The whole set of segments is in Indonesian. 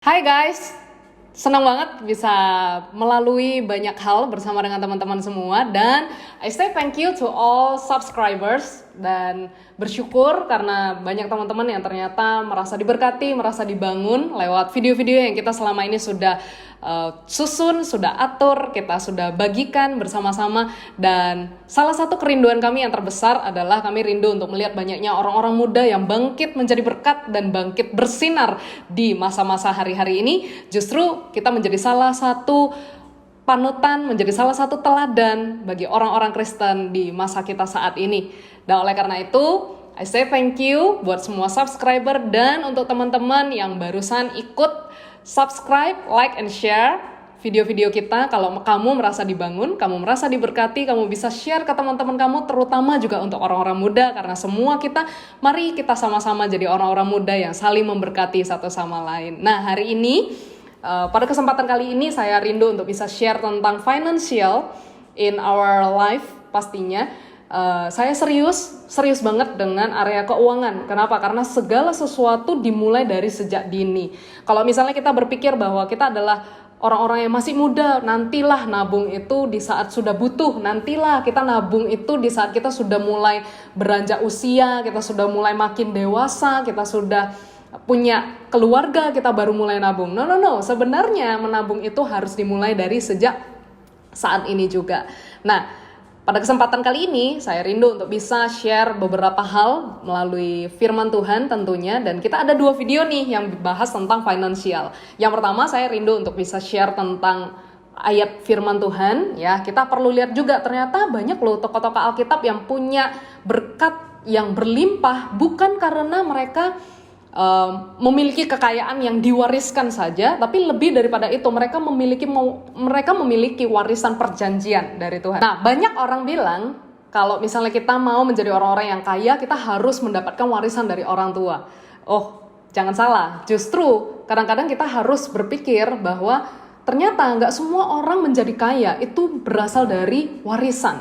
Hai guys, senang banget bisa melalui banyak hal bersama dengan teman-teman semua. Dan I say thank you to all subscribers. Dan bersyukur karena banyak teman-teman yang ternyata merasa diberkati, merasa dibangun lewat video-video yang kita selama ini sudah susun, sudah atur, kita sudah bagikan bersama-sama. Dan salah satu kerinduan kami yang terbesar adalah kami rindu untuk melihat banyaknya orang-orang muda yang bangkit menjadi berkat dan bangkit bersinar di masa-masa hari-hari ini. Justru kita menjadi salah satu panutan, menjadi salah satu teladan bagi orang-orang Kristen di masa kita saat ini. Dan oleh karena itu, I say thank you buat semua subscriber dan untuk teman-teman yang barusan ikut subscribe, like, and share video-video kita. Kalau kamu merasa dibangun, kamu merasa diberkati, kamu bisa share ke teman-teman kamu, terutama juga untuk orang-orang muda, karena semua kita, mari kita sama-sama jadi orang-orang muda yang saling memberkati satu sama lain. Nah, hari ini, pada kesempatan kali ini saya rindu untuk bisa share tentang financial in our life pastinya. Saya serius banget dengan area keuangan. Kenapa? Karena segala sesuatu dimulai dari sejak dini. Kalau misalnya kita berpikir bahwa kita adalah orang-orang yang masih muda, nantilah nabung itu di saat sudah butuh, nantilah kita nabung itu di saat kita sudah mulai beranjak usia, kita sudah mulai makin dewasa, kita sudah punya keluarga, kita baru mulai nabung. No. Sebenarnya menabung itu harus dimulai dari sejak saat ini juga. Nah, pada kesempatan kali ini, saya rindu untuk bisa share beberapa hal melalui firman Tuhan tentunya. Dan kita ada 2 video nih yang bahas tentang financial. Yang pertama, saya rindu untuk bisa share tentang ayat firman Tuhan. Ya, kita perlu lihat juga ternyata banyak loh tokoh-tokoh Alkitab yang punya berkat yang berlimpah. Bukan karena mereka memiliki kekayaan yang diwariskan saja, tapi lebih daripada itu mereka memiliki warisan perjanjian dari Tuhan. Nah, banyak orang bilang kalau misalnya kita mau menjadi orang-orang yang kaya, kita harus mendapatkan warisan dari orang tua. Oh, jangan salah. Justru kadang-kadang kita harus berpikir bahwa ternyata nggak semua orang menjadi kaya itu berasal dari warisan.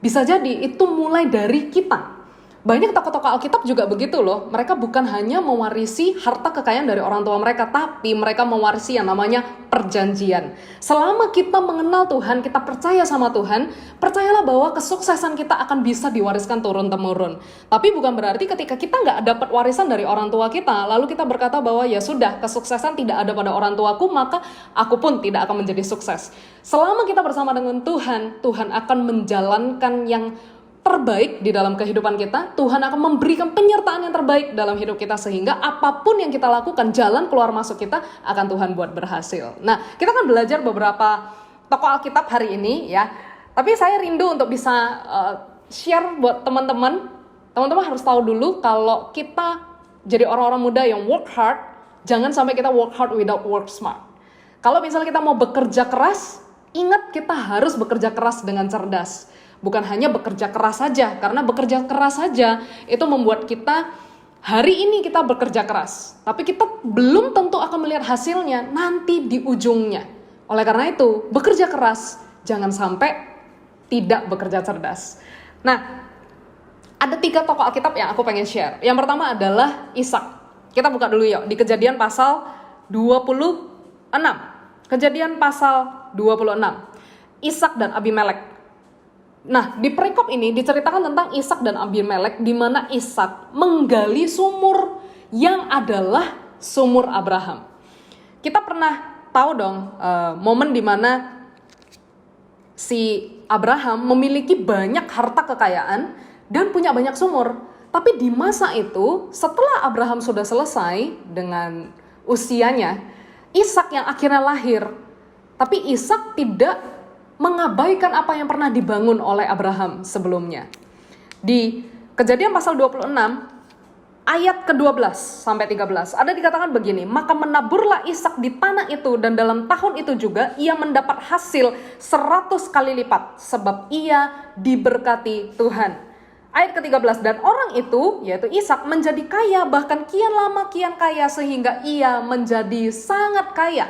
Bisa jadi itu mulai dari kita. Banyak tokoh-tokoh Alkitab juga begitu loh. Mereka bukan hanya mewarisi harta kekayaan dari orang tua mereka, tapi mereka mewarisi yang namanya perjanjian. Selama kita mengenal Tuhan, kita percaya sama Tuhan, percayalah bahwa kesuksesan kita akan bisa diwariskan turun-temurun. Tapi bukan berarti ketika kita nggak dapat warisan dari orang tua kita, lalu kita berkata bahwa ya sudah, kesuksesan tidak ada pada orang tuaku, maka aku pun tidak akan menjadi sukses. Selama kita bersama dengan Tuhan, Tuhan akan menjalankan yang terbaik di dalam kehidupan kita. Tuhan akan memberikan penyertaan yang terbaik dalam hidup kita, sehingga apapun yang kita lakukan, jalan keluar masuk kita akan Tuhan buat berhasil. Nah, kita akan belajar beberapa tokoh Alkitab hari ini ya. Tapi saya rindu untuk bisa share buat teman-teman. Teman-teman harus tahu dulu kalau kita jadi orang-orang muda yang work hard, jangan sampai kita work hard without work smart. Kalau misalnya kita mau bekerja keras, ingat kita harus bekerja keras dengan cerdas. Bukan hanya bekerja keras saja, karena bekerja keras saja itu membuat kita hari ini kita bekerja keras, tapi kita belum tentu akan melihat hasilnya nanti di ujungnya. Oleh karena itu, bekerja keras, jangan sampai tidak bekerja cerdas. Nah, ada 3 tokoh Alkitab yang aku pengen share. Yang pertama adalah Ishak. Kita buka dulu yuk, di Kejadian pasal 26. Kejadian pasal 26. Ishak dan Abimelek. Nah, di perikop ini diceritakan tentang Ishak dan Abimelek, di mana Ishak menggali sumur yang adalah sumur Abraham. Kita pernah tahu dong momen di mana si Abraham memiliki banyak harta kekayaan dan punya banyak sumur. Tapi di masa itu, setelah Abraham sudah selesai dengan usianya, Ishak yang akhirnya lahir. Tapi Ishak tidak mengabaikan apa yang pernah dibangun oleh Abraham sebelumnya. Di Kejadian pasal 26 ayat ke-12 sampai 13 ada dikatakan begini, maka menaburlah Ishak di tanah itu, dan dalam tahun itu juga ia mendapat hasil 100 kali lipat, sebab ia diberkati Tuhan. Ayat ke-13, dan orang itu yaitu Ishak menjadi kaya, bahkan kian lama kian kaya, sehingga ia menjadi sangat kaya.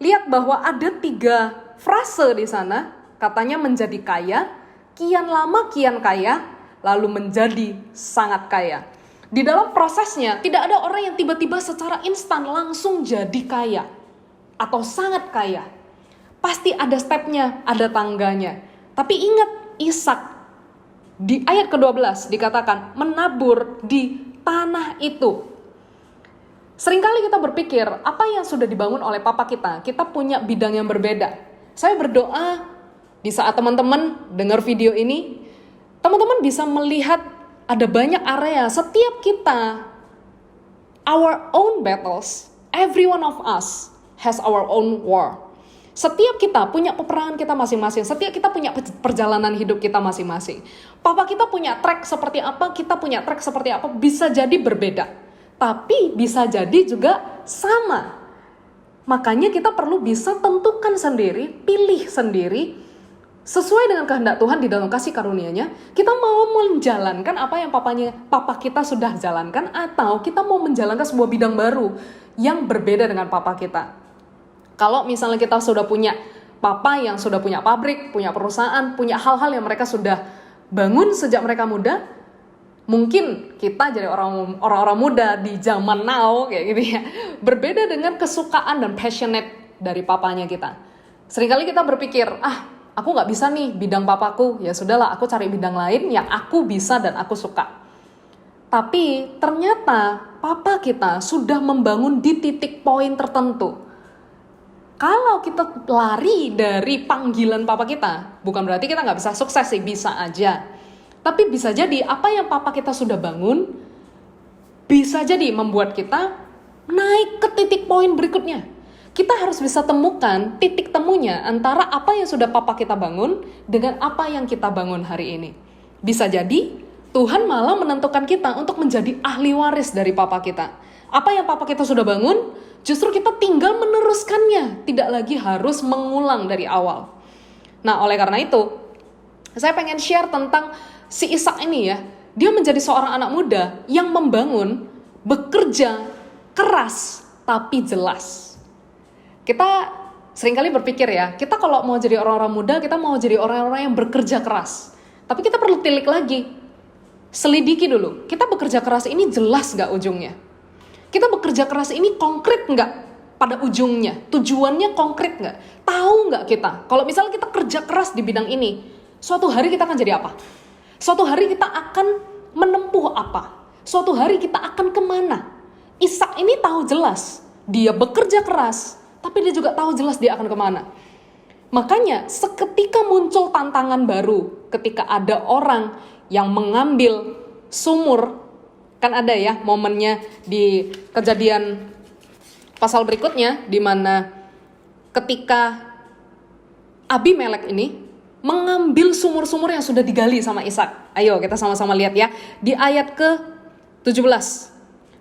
Lihat bahwa ada 3 frase di sana, katanya menjadi kaya, kian lama kian kaya, lalu menjadi sangat kaya. Di dalam prosesnya, tidak ada orang yang tiba-tiba secara instan langsung jadi kaya atau sangat kaya. Pasti ada stepnya, ada tangganya. Tapi ingat, Ishak di ayat ke-12 dikatakan menabur di tanah itu. Seringkali kita berpikir, apa yang sudah dibangun oleh papa kita punya bidang yang berbeda. Saya berdoa di saat teman-teman dengar video ini, teman-teman bisa melihat ada banyak area setiap kita, our own battles, every one of us has our own war. Setiap kita punya peperangan kita masing-masing, setiap kita punya perjalanan hidup kita masing-masing. Papa kita punya track seperti apa, kita punya track seperti apa, bisa jadi berbeda. Tapi bisa jadi juga sama. Makanya kita perlu bisa tentukan sendiri, pilih sendiri, sesuai dengan kehendak Tuhan di dalam kasih karunia-Nya, kita mau menjalankan apa yang papa kita sudah jalankan, atau kita mau menjalankan sebuah bidang baru yang berbeda dengan papa kita. Kalau misalnya kita sudah punya papa yang sudah punya pabrik, punya perusahaan, punya hal-hal yang mereka sudah bangun sejak mereka muda, mungkin kita jadi orang-orang muda di zaman now kayak gitu ya, berbeda dengan kesukaan dan passionate dari papanya kita. Seringkali kita berpikir, aku nggak bisa nih bidang papaku, ya sudahlah aku cari bidang lain yang aku bisa dan aku suka. Tapi ternyata papa kita sudah membangun di titik poin tertentu. Kalau kita lari dari panggilan papa kita, bukan berarti kita nggak bisa sukses sih, bisa aja. Tapi bisa jadi apa yang papa kita sudah bangun, bisa jadi membuat kita naik ke titik poin berikutnya. Kita harus bisa temukan titik temunya antara apa yang sudah papa kita bangun dengan apa yang kita bangun hari ini. Bisa jadi Tuhan malah menentukan kita untuk menjadi ahli waris dari papa kita. Apa yang papa kita sudah bangun, justru kita tinggal meneruskannya, tidak lagi harus mengulang dari awal. Nah, oleh karena itu, saya pengen share tentang si Ishak ini ya. Dia menjadi seorang anak muda yang membangun, bekerja keras, tapi jelas. Kita seringkali berpikir ya, kita kalau mau jadi orang-orang muda, kita mau jadi orang-orang yang bekerja keras. Tapi kita perlu tilik lagi, selidiki dulu, kita bekerja keras ini jelas gak ujungnya? Kita bekerja keras ini konkret nggak pada ujungnya? Tujuannya konkret nggak? Tahu nggak kita? Kalau misalnya kita kerja keras di bidang ini, suatu hari kita akan jadi apa? Suatu hari kita akan menempuh apa? Suatu hari kita akan kemana? Ishak ini tahu jelas, dia bekerja keras, tapi dia juga tahu jelas dia akan kemana. Makanya seketika muncul tantangan baru, ketika ada orang yang mengambil sumur, kan ada ya momennya di Kejadian pasal berikutnya, di mana ketika Abimelek ini mengambil sumur-sumur yang sudah digali sama Ishak. Ayo kita sama-sama lihat ya, di ayat ke-17.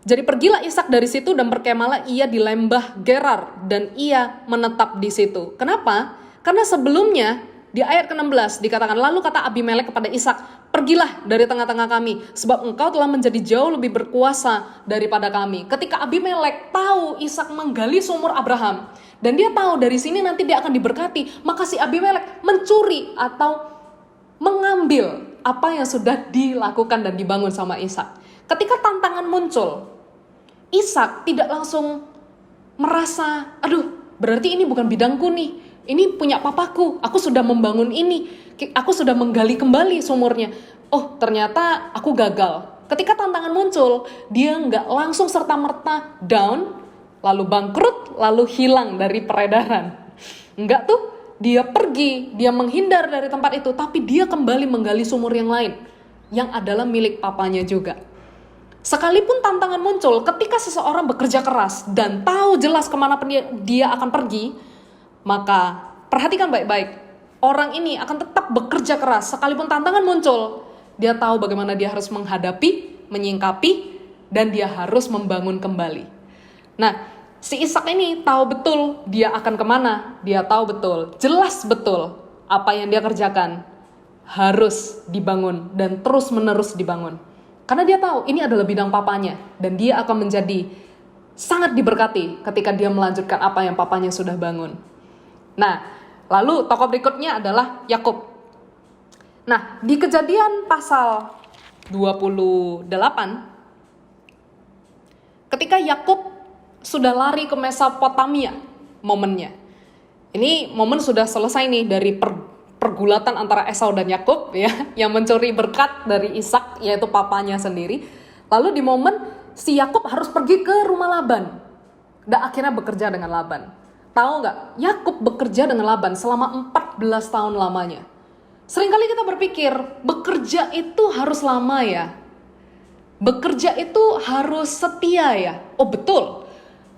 Jadi pergilah Ishak dari situ dan berkemalah ia di lembah Gerar, dan ia menetap di situ. Kenapa? Karena sebelumnya di ayat ke-16 dikatakan, lalu kata Abimelek kepada Ishak, pergilah dari tengah-tengah kami, sebab engkau telah menjadi jauh lebih berkuasa daripada kami. Ketika Abimelek tahu Ishak menggali sumur Abraham, dan dia tahu dari sini nanti dia akan diberkati, maka si Abimelek mencuri atau mengambil apa yang sudah dilakukan dan dibangun sama Ishak. Ketika tantangan muncul, Ishak tidak langsung merasa, aduh berarti ini bukan bidangku nih, ini punya papaku, aku sudah membangun ini, aku sudah menggali kembali sumurnya. Oh ternyata aku gagal. Ketika tantangan muncul, dia nggak langsung serta-merta down, lalu bangkrut, lalu hilang dari peredaran. Enggak tuh, dia pergi, dia menghindar dari tempat itu, tapi dia kembali menggali sumur yang lain, yang adalah milik papanya juga. Sekalipun tantangan muncul, ketika seseorang bekerja keras dan tahu jelas kemana dia akan pergi, maka perhatikan baik-baik, orang ini akan tetap bekerja keras. Sekalipun tantangan muncul, dia tahu bagaimana dia harus menghadapi, menyingkapi, dan dia harus membangun kembali. Nah, si Ishak ini tahu betul dia akan kemana, dia tahu betul, jelas betul apa yang dia kerjakan harus dibangun dan terus-menerus dibangun. Karena dia tahu ini adalah bidang papanya, dan dia akan menjadi sangat diberkati ketika dia melanjutkan apa yang papanya sudah bangun. Nah, lalu tokoh berikutnya adalah Yakub. Nah, di Kejadian pasal 28, Ketika Yakub sudah lari ke Mesopotamia momennya. Ini momen sudah selesai nih dari pergulatan antara Esau dan Yakub ya, yang mencuri berkat dari Ishak yaitu papanya sendiri. Lalu di momen si Yakub harus pergi ke rumah Laban dan akhirnya bekerja dengan Laban. Tahu nggak? Yakub bekerja dengan Laban selama 14 tahun lamanya. Seringkali kita berpikir bekerja itu harus lama ya. Bekerja itu harus setia ya. Oh betul.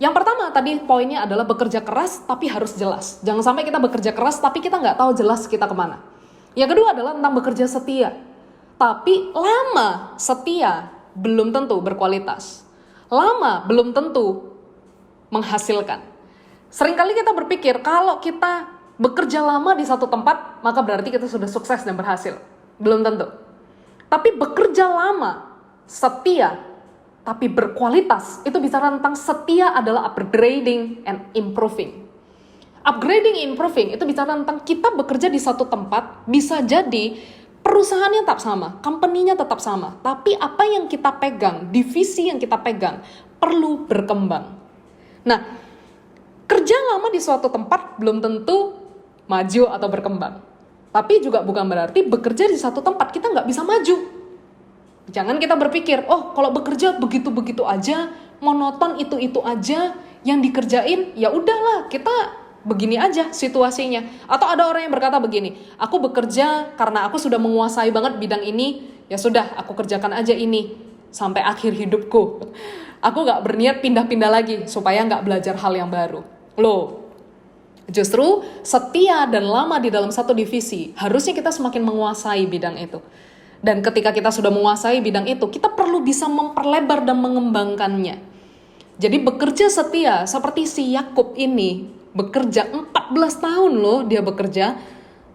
Yang pertama tadi poinnya adalah bekerja keras tapi harus jelas. Jangan sampai kita bekerja keras tapi kita nggak tahu jelas kita kemana. Yang kedua adalah tentang bekerja setia. Tapi lama setia belum tentu berkualitas. Lama belum tentu menghasilkan. Seringkali kita berpikir kalau kita bekerja lama di satu tempat maka berarti kita sudah sukses dan berhasil. Belum tentu. Tapi bekerja lama, setia, tapi berkualitas, itu bicara tentang setia adalah upgrading and improving. Upgrading and improving itu bicara tentang kita bekerja di satu tempat, bisa jadi perusahaannya tetap sama, company-nya tetap sama, tapi apa yang kita pegang, divisi yang kita pegang, perlu berkembang. Nah, kerja lama di suatu tempat belum tentu maju atau berkembang. Tapi juga bukan berarti bekerja di satu tempat kita nggak bisa maju. Jangan kita berpikir, oh kalau bekerja begitu-begitu aja, monoton itu-itu aja, yang dikerjain ya udahlah kita begini aja situasinya. Atau ada orang yang berkata begini, aku bekerja karena aku sudah menguasai banget bidang ini, ya sudah aku kerjakan aja ini sampai akhir hidupku. Aku gak berniat pindah-pindah lagi supaya gak belajar hal yang baru. Loh, justru setia dan lama di dalam satu divisi, harusnya kita semakin menguasai bidang itu. Dan ketika kita sudah menguasai bidang itu, kita perlu bisa memperlebar dan mengembangkannya. Jadi bekerja setia, seperti si Yakub ini, bekerja 14 tahun loh dia bekerja,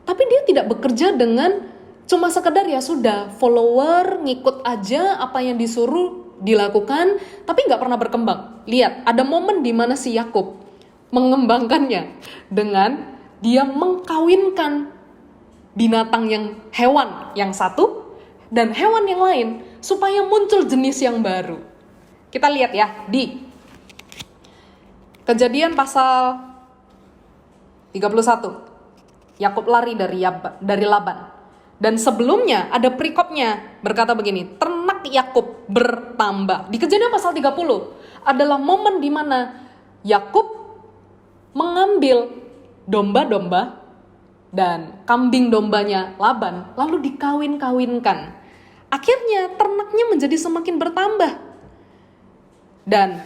tapi dia tidak bekerja dengan cuma sekedar ya sudah, follower, ngikut aja apa yang disuruh dilakukan, tapi nggak pernah berkembang. Lihat, ada momen di mana si Yakub mengembangkannya dengan dia mengkawinkan binatang yang hewan yang satu, dan hewan yang lain supaya muncul jenis yang baru. Kita lihat ya di Kejadian pasal 31. Yakub lari dari Laban. Dan sebelumnya ada perikopnya berkata begini, ternak Yakub bertambah. Di Kejadian pasal 30 adalah momen di mana Yakub mengambil domba-domba dan kambing dombanya Laban lalu dikawin-kawinkan. Akhirnya ternaknya menjadi semakin bertambah. Dan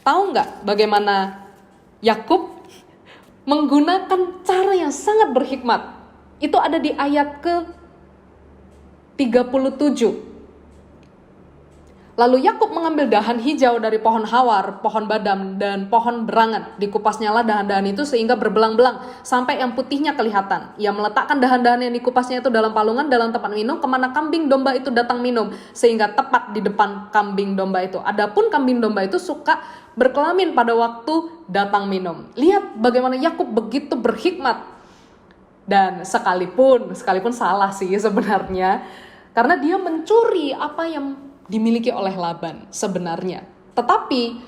tahu nggak bagaimana Yakub menggunakan cara yang sangat berhikmat? Itu ada di ayat ke-37. Lalu Yakub mengambil dahan hijau dari pohon hawar, pohon badam, dan pohon berangan. Dikupasnyalah dahan-dahan itu sehingga berbelang-belang sampai yang putihnya kelihatan. Ia meletakkan dahan-dahan yang dikupasnya itu dalam palungan, dalam tempat minum, kemana kambing domba itu datang minum, sehingga tepat di depan kambing domba itu. Adapun kambing domba itu suka berkelamin pada waktu datang minum. Lihat bagaimana Yakub begitu berhikmat. Dan sekalipun salah sih sebenarnya, karena dia mencuri apa yang dimiliki oleh Laban sebenarnya. Tetapi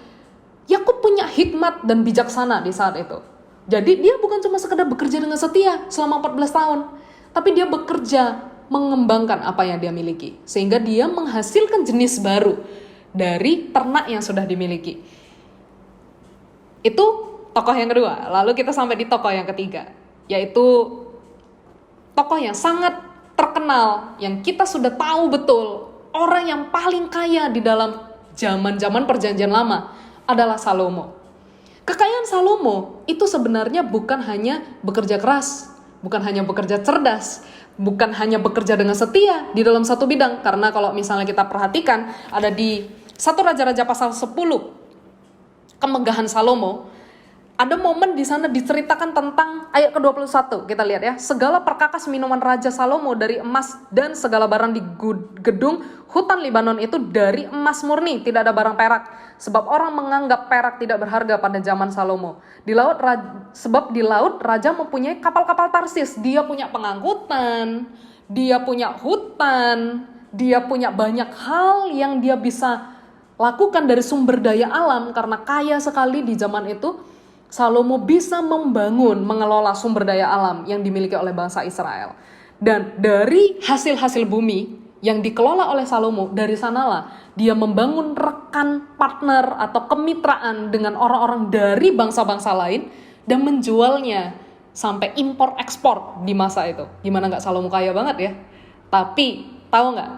Yakub punya hikmat dan bijaksana di saat itu. Jadi dia bukan cuma sekedar bekerja dengan setia selama 14 tahun, tapi dia bekerja mengembangkan apa yang dia miliki, sehingga dia menghasilkan jenis baru dari ternak yang sudah dimiliki. Itu tokoh yang kedua. Lalu kita sampai di tokoh yang ketiga, yaitu tokoh yang sangat terkenal, yang kita sudah tahu betul, orang yang paling kaya di dalam zaman-zaman perjanjian lama adalah Salomo. Kekayaan Salomo itu sebenarnya bukan hanya bekerja keras, bukan hanya bekerja cerdas, bukan hanya bekerja dengan setia di dalam satu bidang. Karena kalau misalnya kita perhatikan, ada di 1 Raja-Raja pasal 10, kemegahan Salomo, ada momen di sana diceritakan tentang ayat ke-21. Kita lihat ya. Segala perkakas minuman Raja Salomo dari emas dan segala barang di gedung hutan Libanon itu dari emas murni, tidak ada barang perak. Sebab orang menganggap perak tidak berharga pada zaman Salomo. Sebab di laut Raja mempunyai kapal-kapal Tarsis. Dia punya pengangkutan, dia punya hutan, dia punya banyak hal yang dia bisa lakukan dari sumber daya alam, karena kaya sekali di zaman itu, Salomo bisa membangun, mengelola sumber daya alam yang dimiliki oleh bangsa Israel. Dan dari hasil-hasil bumi yang dikelola oleh Salomo, dari sanalah dia membangun rekan partner atau kemitraan dengan orang-orang dari bangsa-bangsa lain dan menjualnya sampai impor ekspor di masa itu. Gimana nggak Salomo kaya banget ya? Tapi tahu nggak?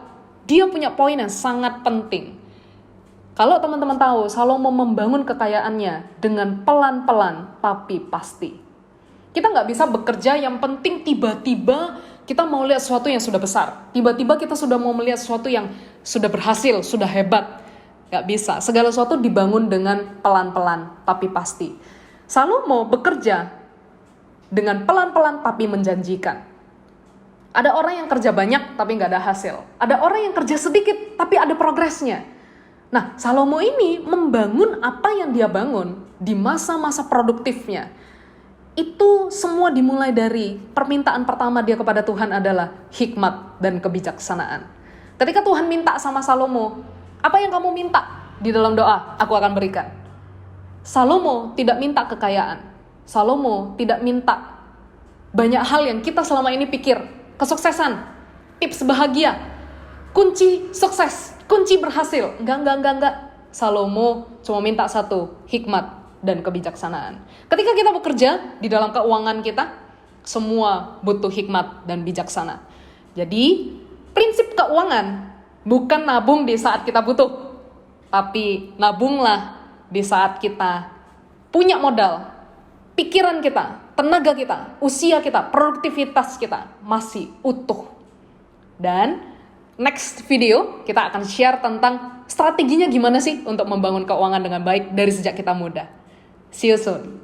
Dia punya poin yang sangat penting. Kalau teman-teman tahu, Salomo membangun kekayaannya dengan pelan-pelan tapi pasti. Kita nggak bisa bekerja yang penting tiba-tiba kita mau lihat sesuatu yang sudah besar. Tiba-tiba kita sudah mau melihat sesuatu yang sudah berhasil, sudah hebat. Nggak bisa. Segala sesuatu dibangun dengan pelan-pelan tapi pasti. Salomo bekerja dengan pelan-pelan tapi menjanjikan. Ada orang yang kerja banyak tapi nggak ada hasil. Ada orang yang kerja sedikit tapi ada progresnya. Nah, Salomo ini membangun apa yang dia bangun di masa-masa produktifnya. Itu semua dimulai dari permintaan pertama dia kepada Tuhan adalah hikmat dan kebijaksanaan. Ketika Tuhan minta sama Salomo, apa yang kamu minta di dalam doa? Aku akan berikan. Salomo tidak minta kekayaan. Salomo tidak minta banyak hal yang kita selama ini pikir. Kesuksesan, tips bahagia, kunci sukses, kunci berhasil. Enggak. Salomo cuma minta satu, hikmat dan kebijaksanaan. Ketika kita bekerja di dalam keuangan kita, semua butuh hikmat dan bijaksana. Jadi, prinsip keuangan bukan nabung di saat kita butuh, tapi nabunglah di saat kita punya modal, pikiran kita, tenaga kita, usia kita, produktivitas kita masih utuh. Dan next video kita akan share tentang strateginya gimana sih untuk membangun keuangan dengan baik dari sejak kita muda. See you soon.